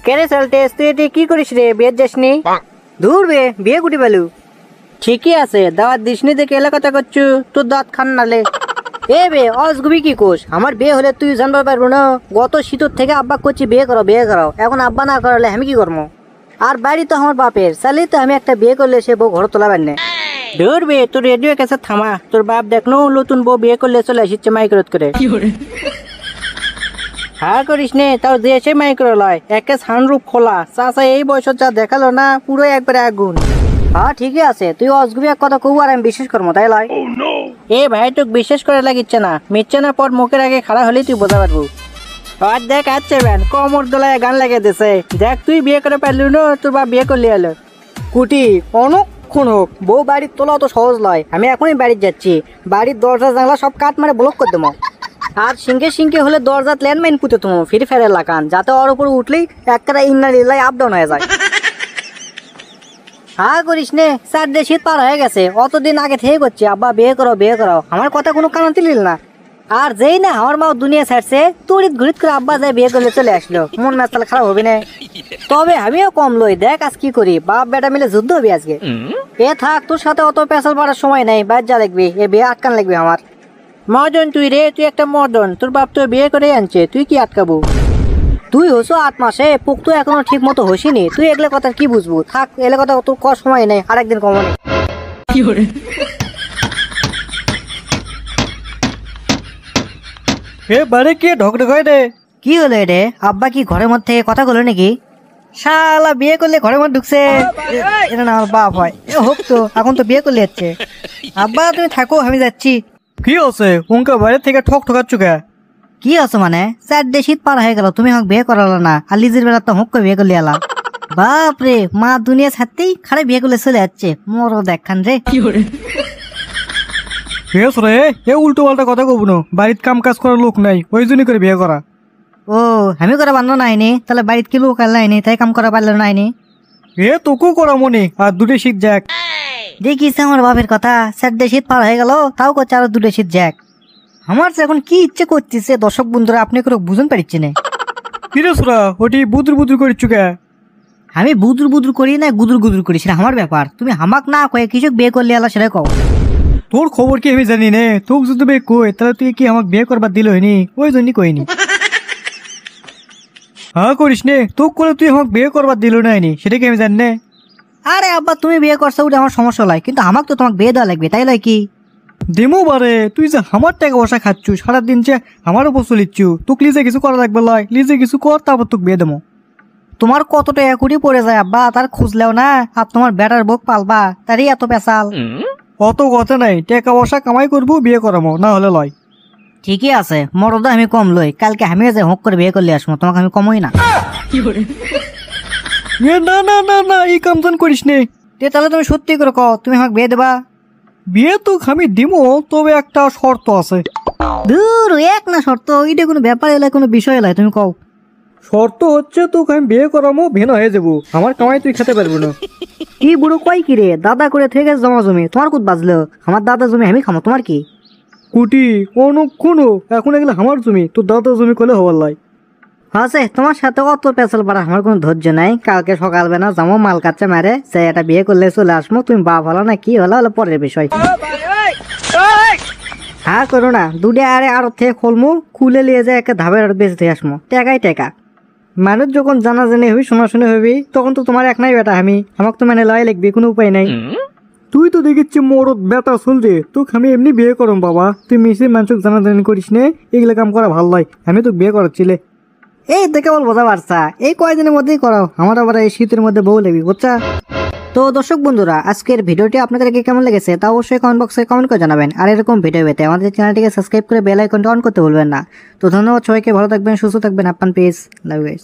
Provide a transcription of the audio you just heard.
কেরে সালটেস তুই এটি কি করিস রে, বিয়ে যাসনি? দূর বে, বিয়ে কুটি পেলু? ঠিকই আছে, দাওয়াত দিসনি দেখে এলা কথা করছু, তোর দাঁত খান নালে। এ বে অসগুবি কি কোষ, আমার বিয়ে হলে তুই জানবার পারবো না। গত শীতর থেকে আব্বা করছি বিয়ে করো বিয়ে করো, এখন আব্বা না করালে আমি কি করবো? আর বাড়ি তো আমার বাপের, চাইলেই তো আমি একটা বিয়ে করলে সে বউ ঘর তোলাবার না। দূর বে, তোর রেডিও কাছে থামা, তোর বাপ দেখলো নতুন বউ বিয়ে করলে চলে আসছে মাইক্রোত করে। হ্যাঁ করিস নে, তাও দেশে মাইক্রো লয়, একে সানরূপ খোলা, চাচা এই বয়স যা দেখালো না, পুরো একবারে আগুন। হ্যাঁ ঠিকই আছে, তুই অসগুবি এক কথা কবু আর আমি বিশ্বাস করবো, তাই লয়? এ ভাই তোকে বিশ্বাস করে লাগিচ্ছে না, মিচ্ছে না পর মুখের আগে খাড়া হলেই তুই বোঝা পারবো। আর দেখ আচ্ছে ব্যান কমর দোলায় গান লাগিয়ে দিছে, দেখ তুই বিয়ে করে পারলি না, তোর বাপ বিয়ে করলি এলো। কুটি অনেকক্ষণ হোক, বউ বাড়ির তোলা তো সহজ লয়, আমি এখনই বাড়ির যাচ্ছি, বাড়ির দরজা জানলা সব কাঠ মারে ব্লক করে দেবো। আর সিংকে সিংকে হলে দরজাত ল্যান্ডমাইন পুঁতে তুমি ফিরে ফেরে লাগান, যাতে ওর উপর উঠলেই একটা ইন্নার আপ ডাউন হয়ে যায়। হ্যাঁ করিস নে, 4 দেশ শীত পার হয়ে গেছে, অতদিন আগে থেকে করছি আব্বা বিয়ে করো বিয়ে করো, আমার কথা কোনো কানে তুলিল না। আর যেই না আমার মা দুনিয়া ছাড়ছে, তড়িৎ ঘুরিত করে আব্বা যায় বিয়ে করলে চলে আসলো, মন মেজাজ তাহলে খারাপ হবে না? তবে আমিও কম লই, দেখ আজ কি করি, বাপ বেটা মিলে যুদ্ধ হবে আজকে। এ থাক, তোর সাথে অত পেশাল পাড়ার সময় নাই, বাইর যা লাগবে, এ বিয়ে আটকান লাগবে আমার। মদন তুই রে, তুই একটা মদন, তোর বাপ তো বিয়ে করে আনছে, তুই কি আটকাবো? তুই হইছো 8 মাসে, পুক তো এখনো ঠিক মতো হসিনি, তুই এগুলো কথা কি বুঝবো, থাক এলে কথা তোর কর সময় নেই, আরেকদিন কমনে। এ বারে কি ঢকঢক হয় রে? কি হলো রে, আব্বা কি ঘরের মধ্যে কথা বলো নাকি? শালা বিয়ে করলে ঘরের মধ্যে ঢুকছে, এটা না আমার বাপ হয়, এ হোক তো, এখন তো বিয়ে করলে যাচ্ছে। আব্বা তুমি থাকো, আমি যাচ্ছি। কি আছে উনকা বাইরে থেকে ঠক ঠকাচ্ছ কে? কি আছে মানে, 4 দেশ শীত পার হয়ে গেল, তুমি হোক বিয়ে করালো না, আর লিজের বেলা তো হোক করে বিয়ে করলে এলা। বাপ রে, মা দুনিয়া ছাড়তেই খারে বিয়ে করলে চলে যাচ্ছে, মোরও দেখান রে। বেশ রে, এ উল্টো পাল্টা কথা কব না, বাড়ির কাম কাজ করার লোক নাই, ওই জন্য করে বিয়ে করা। ও আমি করা বান্ধব নাইনি, তাহলে বাড়িতে কি লোক আল্লাহনি, তাই কাম করা পারলো নাইনি? এ তোকেও করা মনে, আর 2 শীত যাক। দেখিস আমার বাপের কথা, 4 দেশ শীত পার হয়ে গেল, তাও করছে আরো 2 শীত যাক। আমার যে এখন কি ইচ্ছে করতেছে, দর্শক বন্ধুরা আপনি করে বুঝতে পারছি না। কিরে সুরা, ওটি বুদুর বুদুর করিচ্ছ কে? আমি বুদুর বুদুর করি না গুদুর গুদুর করি, সেটা আমার ব্যাপার, তুমি হামাক না কয়ে কিছু বিয়ে করলে আলা সেটা কও। তোর খবর কি আমি জানি নে, তোকে যদি বিয়ে কই তাহলে তুই কি আমাকে বিয়ে করবার দিল হয়নি, ওই জন্য কইনি। হ্যাঁ করিস নে, তোকে করে তুই আমাকে বিয়ে করবার দিল না হয়নি, সেটা কি আমি জানি না? আরে আব্বা তুমি বিয়ে করছো ওটা আমার সমস্যা নয়, কিন্তু আমাকে তো তোমাকে বিয়ে দেওয়া লাগবে, তাই নয় কি? দিমু বারে, তুই যে আমার টাকা বসা খাচ্ছু সারাদিন, যে আমার উপর চলিচ্ছু, তোকে লিজে কিছু করা লাগবে লয়, লিজে কিছু কর, তারপর তোকে বিয়ে দেবো। তোমার কত টাকা কুড়ি পড়ে যায় আব্বা, তার খুঁজলেও না, আর তোমার বেটার বুক পালবা, তারই এত পেশাল। অত কথা নাই, টাকা বসা কামাই করবো, বিয়ে করাবো, না হলে লয়। ঠিকই আছে, মরদ আমি কম লই, কালকে আমিও যে হোক করে বিয়ে করলে আসবো, তোমাকে আমি কমই না। না না না না, এই কাম টাম করিস নে। তাহলে তুমি সত্যি করে কও, তুমি আমাকে বিয়ে দেবা? বিয়ে তো আমি দিমো, তবে একটা শর্ত আছে। দূর এক না শর্ত, এটা কোনো ব্যাপার এলাই, কোনো বিষয় এলাই, তুমি কও। শর্ত হচ্ছে তোকে আমি বিয়ে করাবো, ভেন হয়ে যাবো, আমার কামাই তুই খেতে পারবো না। কি বুড়ো কয় কি রে, দাদা করে থেকে জমা জমি তোমার কুত বাজলো, আমার দাদা জমি আমি খামো, তোমার কি? কুটি কোন এখন এগুলো আমার জমি, তোর দাদা জমি করলে হবার লাই। আছে তোমার সাথে অত পেছাল পাড়া আমার কোনো ধৈর্য নাই, কালকে সকালবেলা যাবো মাল কাচ্চা মারে, সে এটা বিয়ে করলে চলে আসবো, তুমি বাপ হলো না কি হলো হলো পরের বিষয়। হ্যাঁ করো না, 2 আরে আর থেকে খুলমু, খুলে নিয়ে যায় একটা ধাবের আর বেঁচে থেকে আসবো, টাকাই টাকা। মানুষ যখন জানাজানি হবি শোনাশুনি হবি, তখন তো তোমার এক নাই বেটা, আমাকে তো মানে লয় লিখবি, কোনো উপায় নাই। তুই তো দেখিচ্ছি মরদ বেটা চলছে, তোকে আমি এমনি বিয়ে করম বাবা, তুই মিশে মানুষ জানাজানি করিস নে, এগুলো কাম করা ভালো নয়, আমি তোকে বিয়ে করাচ্ছিলে। এই দেখে বল বোঝা পারছা, এই কয়দিনের মধ্যেই করাও, আমার আবার এই শীতের মধ্যে বউ লাগবি, বুঝছা? তো দর্শক বন্ধুরা, আজকের ভিডিওটি আপনাদেরকে কেমন লেগেছে তা অবশ্যই কমেন্ট বক্সে কমেন্ট করে জানাবেন, আর এরকম ভিডিও পেতে আমাদের চ্যানেলটিকে সাবস্ক্রাইব করে বেল আইকনটা অন করতে ভুলবেন না। তো ধন্যবাদ সবাইকে, ভালো থাকবেন, সুস্থ থাকবেন, আপনার পেজ, লাভ ইউ গাইস।